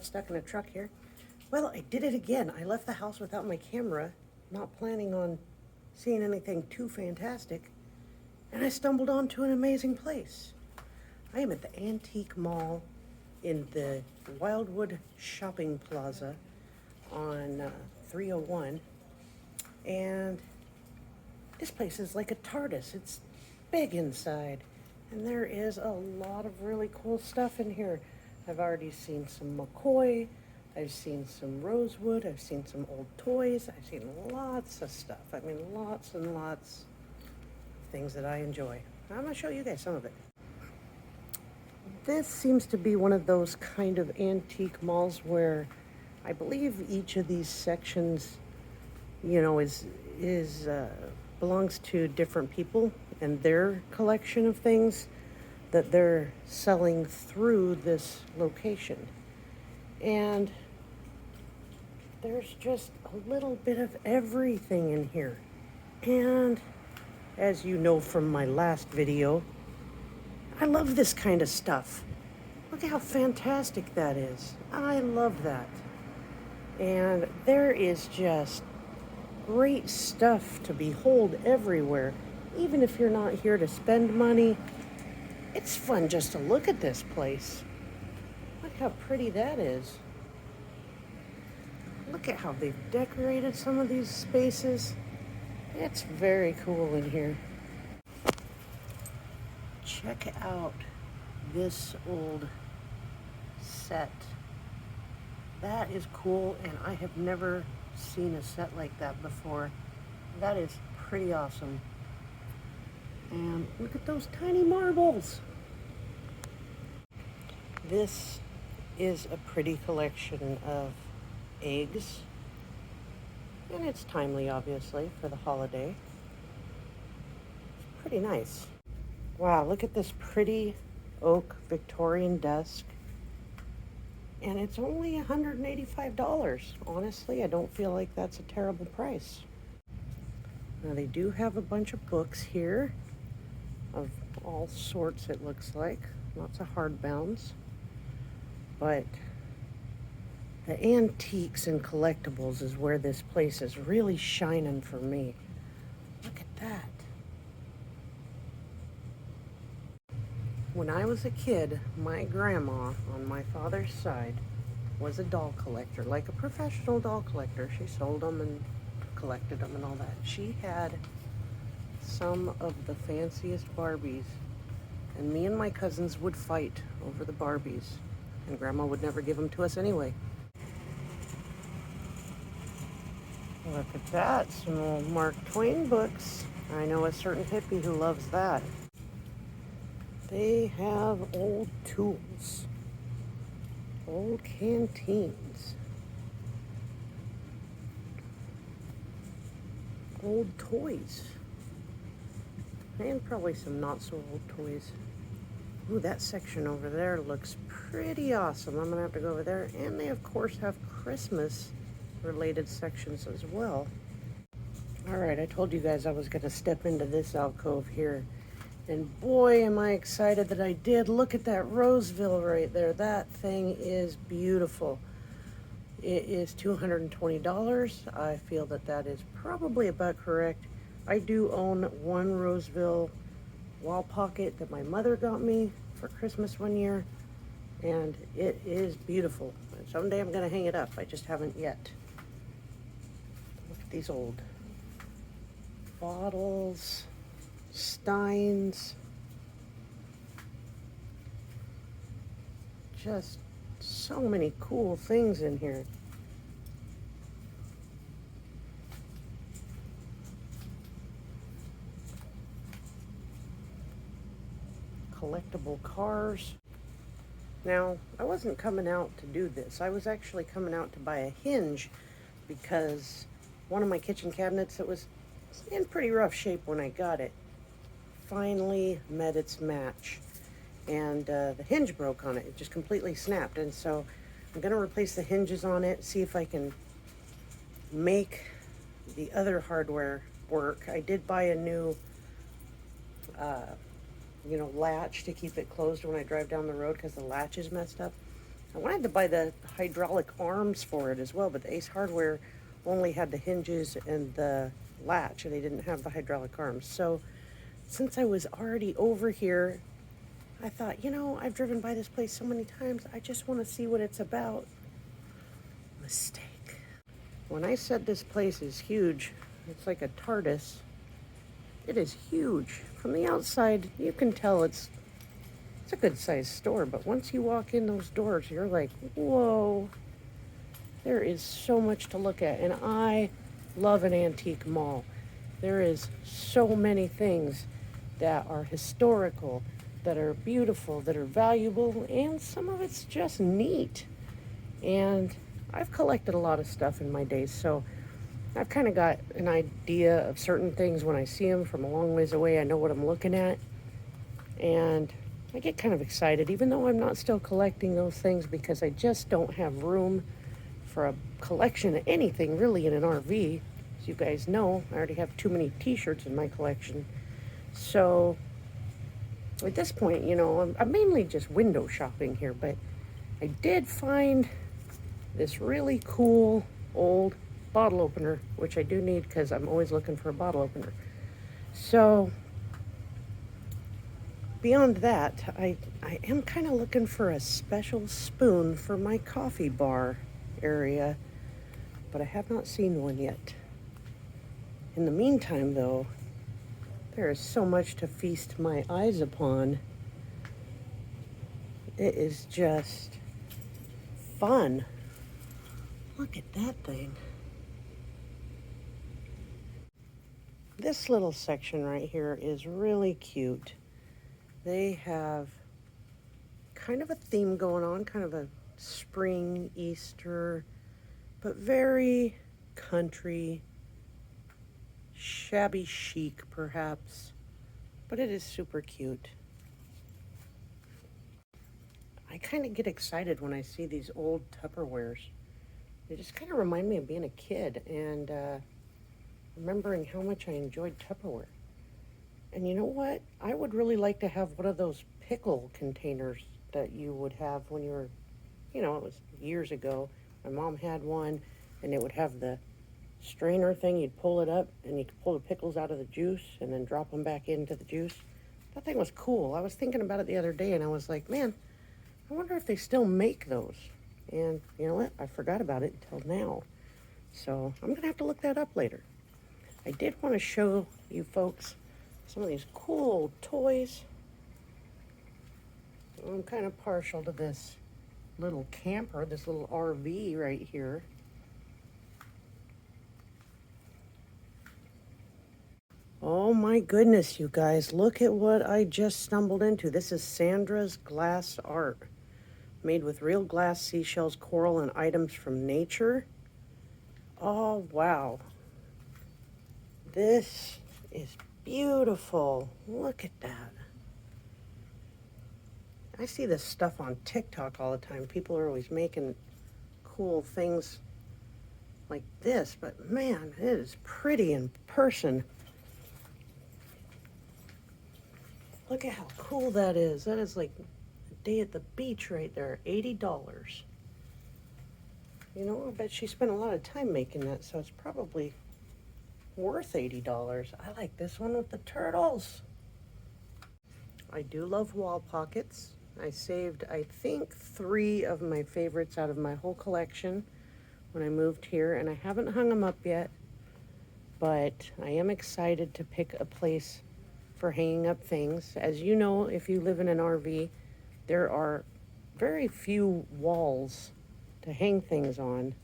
Steph stuck in a truck here. Well, I did it again. I left the house without my camera, not planning on seeing anything too fantastic, and I stumbled onto an amazing place. I am at the Antique Mall in the Wildwood Shopping Plaza on 301, and this place is like a TARDIS. It's big inside, and there is a lot of really cool stuff in here. I've already seen some McCoy, I've seen some Rosewood, I've seen some old toys, I've seen lots of stuff. I mean, lots and lots of things that I enjoy. I'm going to show you guys some of it. This seems to be one of those kind of antique malls where I believe each of these sections, you know, belongs to different people and their collection of things that they're selling through this location. And there's just a little bit of everything in here. And as you know from my last video, I love this kind of stuff. Look at how fantastic that is. I love that. And there is just great stuff to behold everywhere. Even if you're not here to spend money, it's fun just to look at this place. Look how pretty that is. Look at how they've decorated some of these spaces. It's very cool in here. Check out this old set. That is cool, and I have never seen a set like that before. That is pretty awesome. And look at those tiny marbles. This is a pretty collection of eggs, and it's timely, obviously, for the holiday. It's pretty nice. Wow, look at this pretty oak Victorian desk, and it's only $185. Honestly, I don't feel like that's a terrible price. Now, they do have a bunch of books here of all sorts, it looks like. Lots of hardbounds. But the antiques and collectibles is where this place is really shining for me. Look at that. When I was a kid, my grandma on my father's side was a doll collector, like a professional doll collector. She sold them and collected them and all that. She had some of the fanciest Barbies, and me and my cousins would fight over the Barbies, and Grandma would never give them to us anyway. Look at that, some old Mark Twain books. I know a certain hippie who loves that. They have old tools, old canteens, old toys, and probably some not so old toys. Ooh, that section over there looks pretty awesome. I'm gonna have to go over there. And they of course have Christmas related sections as well. All right, I told you guys I was gonna step into this alcove here. And boy, am I excited that I did. Look at that Roseville right there. That thing is beautiful. It is $220. I feel that that is probably about correct. I do own one Roseville wall pocket that my mother got me for Christmas one year, and it is beautiful. Someday I'm gonna hang it up. I just haven't yet. Look at these old bottles, steins, just so many cool things in here. Collectible cars. Now, I wasn't coming out to do this. I was actually coming out to buy a hinge because one of my kitchen cabinets that was in pretty rough shape when I got it finally met its match, and the hinge broke on it. It just completely snapped, and so I'm going to replace the hinges on it, see if I can make the other hardware work. I did buy a new latch to keep it closed when I drive down the road because the latch is messed up. I wanted to buy the hydraulic arms for it as well, but the Ace Hardware only had the hinges and the latch, and they didn't have the hydraulic arms. So since I was already over here, I thought, you know, I've driven by this place so many times, I just want to see what it's about. Mistake. When I said this place is huge, it's like a TARDIS. It is huge. From the outside, you can tell it's a good sized store, but once you walk in those doors, you're like, whoa, there is so much to look at. And I love an antique mall. There is so many things that are historical, that are beautiful, that are valuable, and some of it's just neat. And I've collected a lot of stuff in my days, so I've kind of got an idea of certain things when I see them from a long ways away. I know what I'm looking at, and I get kind of excited, even though I'm not still collecting those things, because I just don't have room for a collection of anything really in an RV. As you guys know, I already have too many t-shirts in my collection. So at this point, you know, I'm mainly just window shopping here, but I did find this really cool old bottle opener, which I do need because I'm always looking for a bottle opener. So beyond that, I am kind of looking for a special spoon for my coffee bar area, but I have not seen one yet. In the meantime, though, there is so much to feast my eyes upon. It is just fun. Look at that thing. This little section right here is really cute. They have kind of a theme going on, kind of a spring, Easter, but very country, shabby chic perhaps, but it is super cute. I kind of get excited when I see these old Tupperwares. They just kind of remind me of being a kid and remembering how much I enjoyed Tupperware. And you know what? I would really like to have one of those pickle containers that you would have when you were, you know, it was years ago. My mom had one, and it would have the strainer thing. You'd pull it up, and you could pull the pickles out of the juice and then drop them back into the juice. That thing was cool. I was thinking about it the other day, and I was like, man, I wonder if they still make those. And you know what? I forgot about it until now. So I'm going to have to look that up later. I did want to show you folks some of these cool old toys. I'm kind of partial to this little camper, this little RV right here. Oh my goodness, you guys, look at what I just stumbled into. This is Sandra's glass art, made with real glass, seashells, coral, and items from nature. Oh, wow. This is beautiful. Look at that. I see this stuff on TikTok all the time. People are always making cool things like this, but man, it is pretty in person. Look at how cool that is. That is like a day at the beach right there. $80. You know, I bet she spent a lot of time making that, so it's probably worth $80. I like this one with the turtles. I do love wall pockets. I saved, I think, 3 of my favorites out of my whole collection when I moved here, and I haven't hung them up yet, but I am excited to pick a place for hanging up things. As you know, if you live in an RV, there are very few walls to hang things on.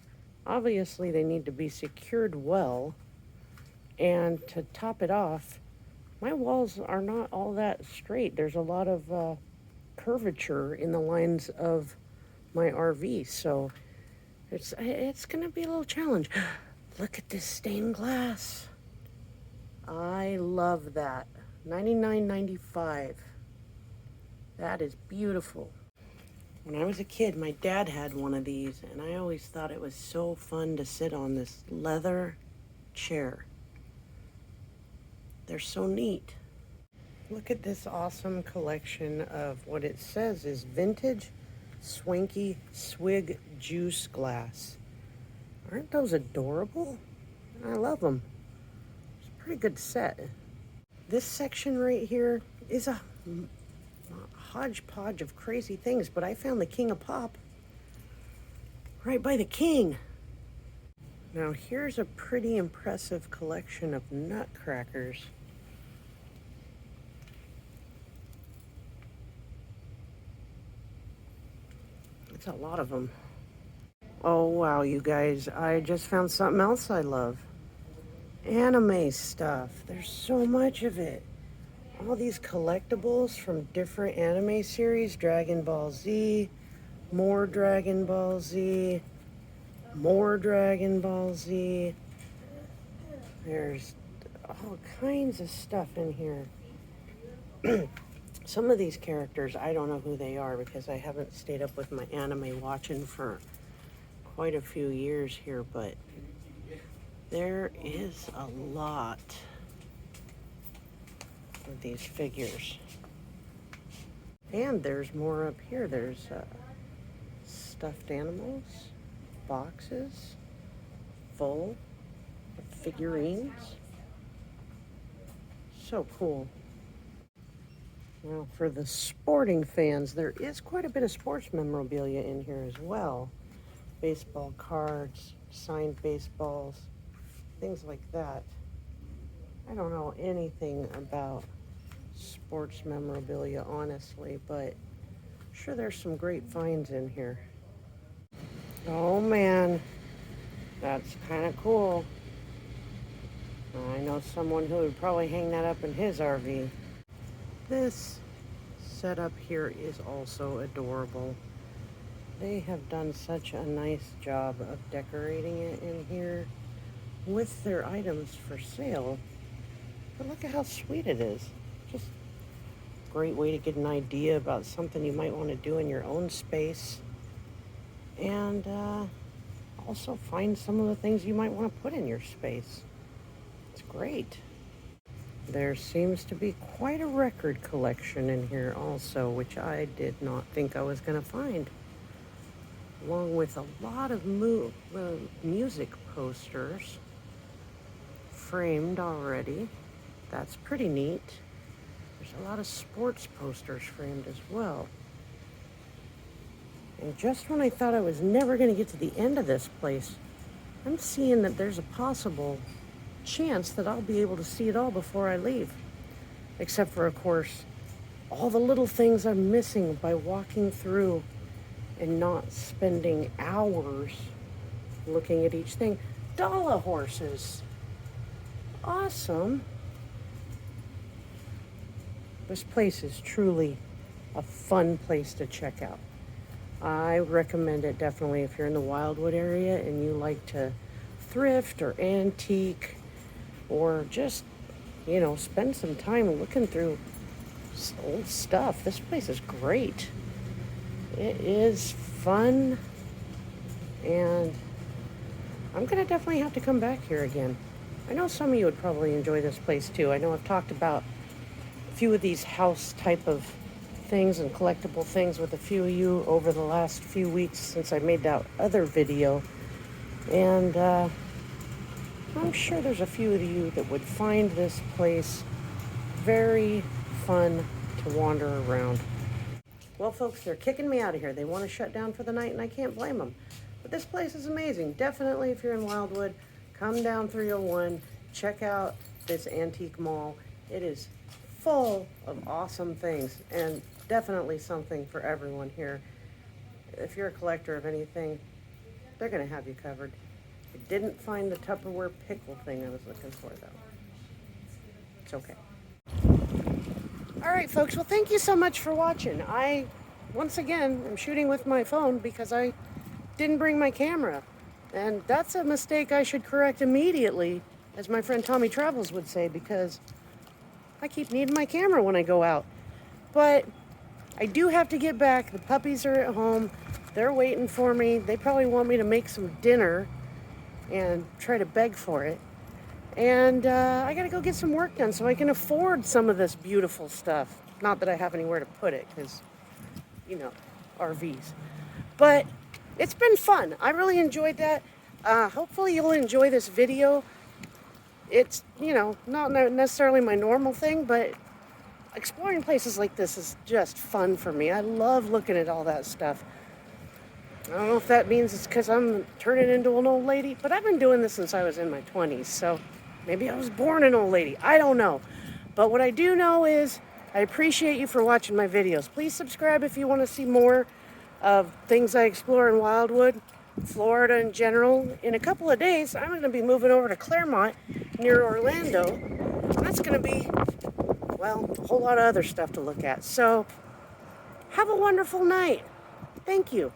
Obviously, they need to be secured well, and to top it off, my walls are not all that straight. There's a lot of curvature in the lines of my RV, so it's gonna be a little challenge. Look at this stained glass. I love that. $99.95. That is beautiful. When I was a kid, my dad had one of these, and I always thought it was so fun to sit on this leather chair. They're so neat. Look at this awesome collection of what it says is vintage Swanky Swig juice glass. Aren't those adorable? I love them. It's a pretty good set. This section right here is a hodgepodge of crazy things, but I found the King of Pop right by the king. Now here's a pretty impressive collection of nutcrackers. It's a lot of them. Oh wow, you guys, I just found something else I love. Anime stuff. There's so much of it. All these collectibles from different anime series. Dragon Ball Z, more Dragon Ball Z, more Dragon Ball Z. There's all kinds of stuff in here. Some of these characters, I don't know who they are because I haven't stayed up with my anime watching for quite a few years here, but there is a lot of these figures. And there's more up here. There's stuffed animals, boxes full of figurines. So cool. Now for the sporting fans, there is quite a bit of sports memorabilia in here as well. Baseball cards, signed baseballs, things like that. I don't know anything about sports memorabilia, honestly, but I'm sure there's some great finds in here. Oh man, that's kind of cool. I know someone who would probably hang that up in his RV. This setup here is also adorable. They have done such a nice job of decorating it in here with their items for sale. But look at how sweet it is. Just a great way to get an idea about something you might want to do in your own space. And also find some of the things you might want to put in your space. It's great. There seems to be quite a record collection in here also, which I did not think I was going to find. Along with a lot of music posters framed already. That's pretty neat. There's a lot of sports posters framed as well. And just when I thought I was never going to get to the end of this place, I'm seeing that there's a possible chance that I'll be able to see it all before I leave. Except for, of course, all the little things I'm missing by walking through and not spending hours looking at each thing. Dollar horses. Awesome. This place is truly a fun place to check out. I recommend it definitely if you're in the Wildwood area and you like to thrift or antique or just, you know, spend some time looking through old stuff. This place is great. It is fun, and I'm gonna definitely have to come back here again. I know some of you would probably enjoy this place too. I know I've talked about a few of these house type of things and collectible things with a few of you over the last few weeks since I made that other video, and I'm sure there's a few of you that would find this place very fun to wander around. Well, folks, they're kicking me out of here. They want to shut down for the night, and I can't blame them. But this place is amazing. Definitely, if you're in Wildwood, come down 301, check out this antique mall. It is full of awesome things, and definitely something for everyone here. If you're a collector of anything, they're going to have you covered. I didn't find the Tupperware pickle thing I was looking for, though. It's okay. All right, folks. Well, thank you so much for watching. I, once again, am shooting with my phone because I didn't bring my camera. And that's a mistake I should correct immediately, as my friend Tommy Travels would say, because I keep needing my camera when I go out. But I do have to get back. The puppies are at home. They're waiting for me. They probably want me to make some dinner and try to beg for it. And I gotta go get some work done so I can afford some of this beautiful stuff. Not that I have anywhere to put it, because, you know, RVs. But it's been fun. I really enjoyed that. Hopefully you'll enjoy this video. It's, you know, not necessarily my normal thing, but exploring places like this is just fun for me. I love looking at all that stuff. I don't know if that means it's because I'm turning into an old lady, but I've been doing this since I was in my 20s, so maybe I was born an old lady. I don't know. But what I do know is I appreciate you for watching my videos. Please subscribe if you want to see more of things I explore in Wildwood, Florida in general. In a couple of days, I'm going to be moving over to Claremont near Orlando. That's going to be, well, a whole lot of other stuff to look at. So have a wonderful night. Thank you.